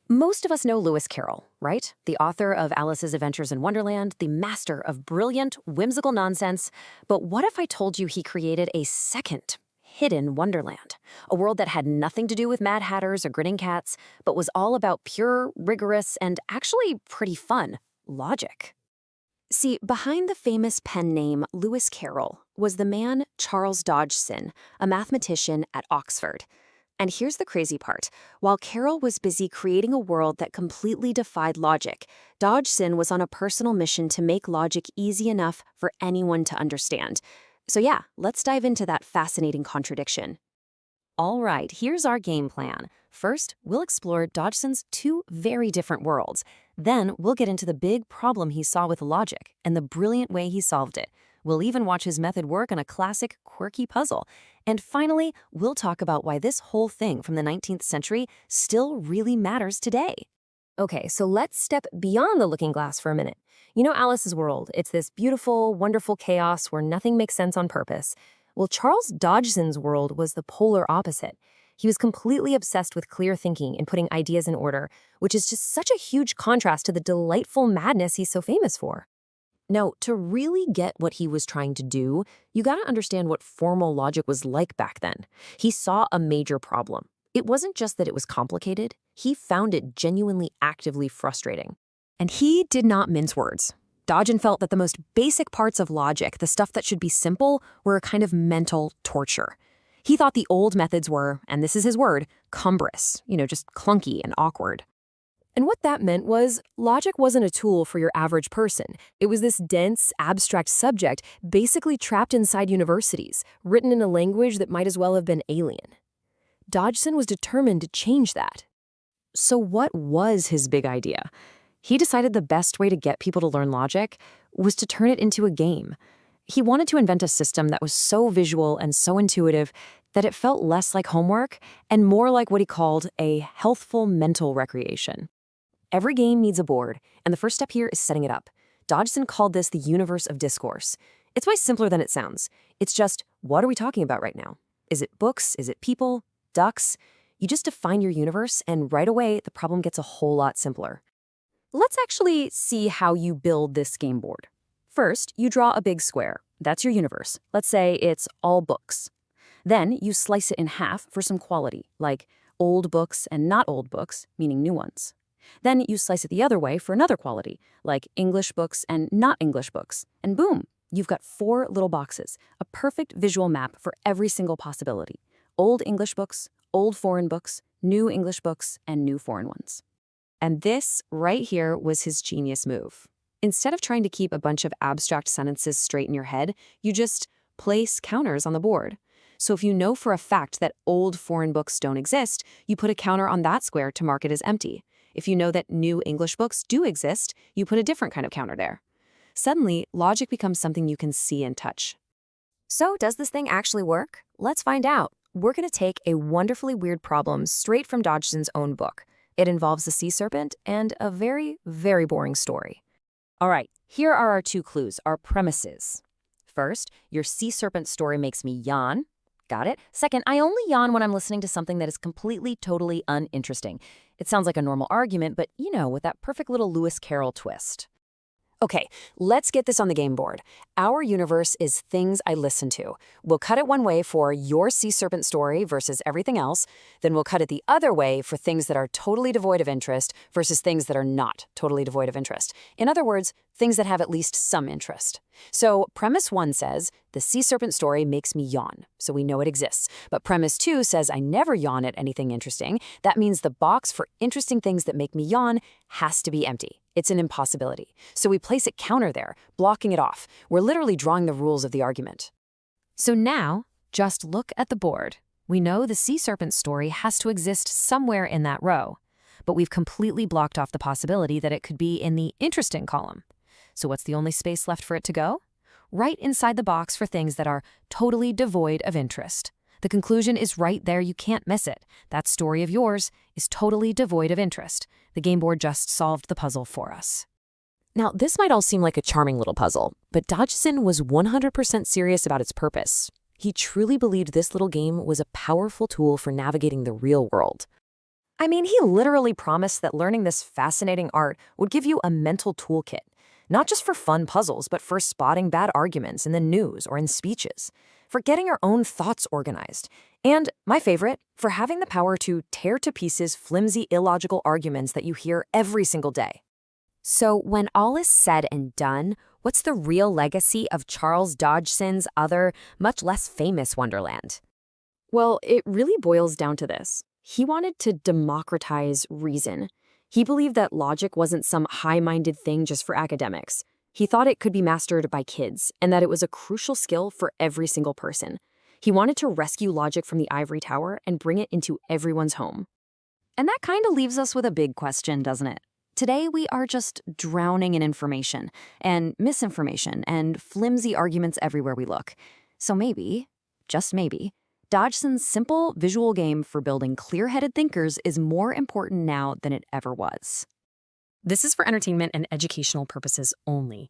Most of us know Lewis Carroll, right? The author of Alice's Adventures in Wonderland, the master of brilliant, whimsical nonsense. But what if I told you he created a second, hidden Wonderland? A world that had nothing to do with Mad Hatters or grinning cats, but was all about pure, rigorous, and actually pretty fun logic. See, behind the famous pen name Lewis Carroll was the man Charles Dodgson, a mathematician at Oxford. And here's the crazy part. While Carroll was busy creating a world that completely defied logic, Dodgson was on a personal mission to make logic easy enough for anyone to understand. So yeah, let's dive into that fascinating contradiction. All right, here's our game plan. First, we'll explore Dodgson's two very different worlds. Then, we'll get into the big problem he saw with logic and the brilliant way he solved it. We'll even watch his method work on a classic, quirky puzzle. And finally, we'll talk about why this whole thing from the 19th century still really matters today. Okay, so let's step beyond the looking glass for a minute. You know Alice's world. It's this beautiful, wonderful chaos where nothing makes sense on purpose. Well, Charles Dodgson's world was the polar opposite. He was completely obsessed with clear thinking and putting ideas in order, which is just such a huge contrast to the delightful madness he's so famous for. Now, to really get what he was trying to do, you gotta understand what formal logic was like back then. He saw a major problem. It wasn't just that it was complicated, he found it genuinely actively frustrating. And he did not mince words. Dodgson felt that the most basic parts of logic, the stuff that should be simple, were a kind of mental torture. He thought the old methods were, and this is his word, cumbrous, just clunky and awkward. And what that meant was, logic wasn't a tool for your average person. It was this dense, abstract subject basically trapped inside universities, written in a language that might as well have been alien. Dodgson was determined to change that. So what was his big idea? He decided the best way to get people to learn logic was to turn it into a game. He wanted to invent a system that was so visual and so intuitive that it felt less like homework and more like what he called a healthful mental recreation. Every game needs a board, and the first step here is setting it up. Dodgson called this the universe of discourse. It's way simpler than it sounds. It's just, what are we talking about right now? Is it books? Is it people? Ducks? You just define your universe, and right away, the problem gets a whole lot simpler. Let's actually see how you build this game board. First, you draw a big square. That's your universe. Let's say it's all books. Then you slice it in half for some quality, like old books and not old books, meaning new ones. Then you slice it the other way for another quality, like English books and not English books. And boom, you've got 4 little boxes, a perfect visual map for every single possibility. Old English books, old foreign books, new English books, and new foreign ones. And this right here was his genius move. Instead of trying to keep a bunch of abstract sentences straight in your head, you just place counters on the board. So if you know for a fact that old foreign books don't exist, you put a counter on that square to mark it as empty. If you know that new English books do exist, you put a different kind of counter there. Suddenly, logic becomes something you can see and touch. So does this thing actually work? Let's find out. We're going to take a wonderfully weird problem straight from Dodgson's own book. It involves a sea serpent and a very, very boring story. All right, here are our 2 clues, our premises. First, your sea serpent story makes me yawn. Got it? Second, I only yawn when I'm listening to something that is completely, totally uninteresting. It sounds like a normal argument, but with that perfect little Lewis Carroll twist. Okay, let's get this on the game board. Our universe is things I listen to. We'll cut it one way for your sea serpent story versus everything else. Then we'll cut it the other way for things that are totally devoid of interest versus things that are not totally devoid of interest. In other words, things that have at least some interest. So premise 1 says, the sea serpent story makes me yawn, so we know it exists. But premise 2 says I never yawn at anything interesting. That means the box for interesting things that make me yawn has to be empty. It's an impossibility. So we place a counter there, blocking it off. We're literally drawing the rules of the argument. So now, just look at the board. We know the sea serpent story has to exist somewhere in that row, but we've completely blocked off the possibility that it could be in the interesting column. So what's the only space left for it to go? Right inside the box for things that are totally devoid of interest. The conclusion is right there, you can't miss it. That story of yours is totally devoid of interest. The game board just solved the puzzle for us. Now, this might all seem like a charming little puzzle, but Dodgson was 100% serious about its purpose. He truly believed this little game was a powerful tool for navigating the real world. I mean, he literally promised that learning this fascinating art would give you a mental toolkit, not just for fun puzzles, but for spotting bad arguments in the news or in speeches, for getting our own thoughts organized, and, my favorite, for having the power to tear to pieces flimsy, illogical arguments that you hear every single day. So, when all is said and done, what's the real legacy of Charles Dodgson's other, much less famous Wonderland? Well, it really boils down to this. He wanted to democratize reason. He believed that logic wasn't some high-minded thing just for academics. He thought it could be mastered by kids, and that it was a crucial skill for every single person. He wanted to rescue logic from the ivory tower and bring it into everyone's home. And that kind of leaves us with a big question, doesn't it? Today, we are just drowning in information and misinformation and flimsy arguments everywhere we look. So maybe, just maybe, Dodgson's simple visual game for building clear-headed thinkers is more important now than it ever was. This is for entertainment and educational purposes only.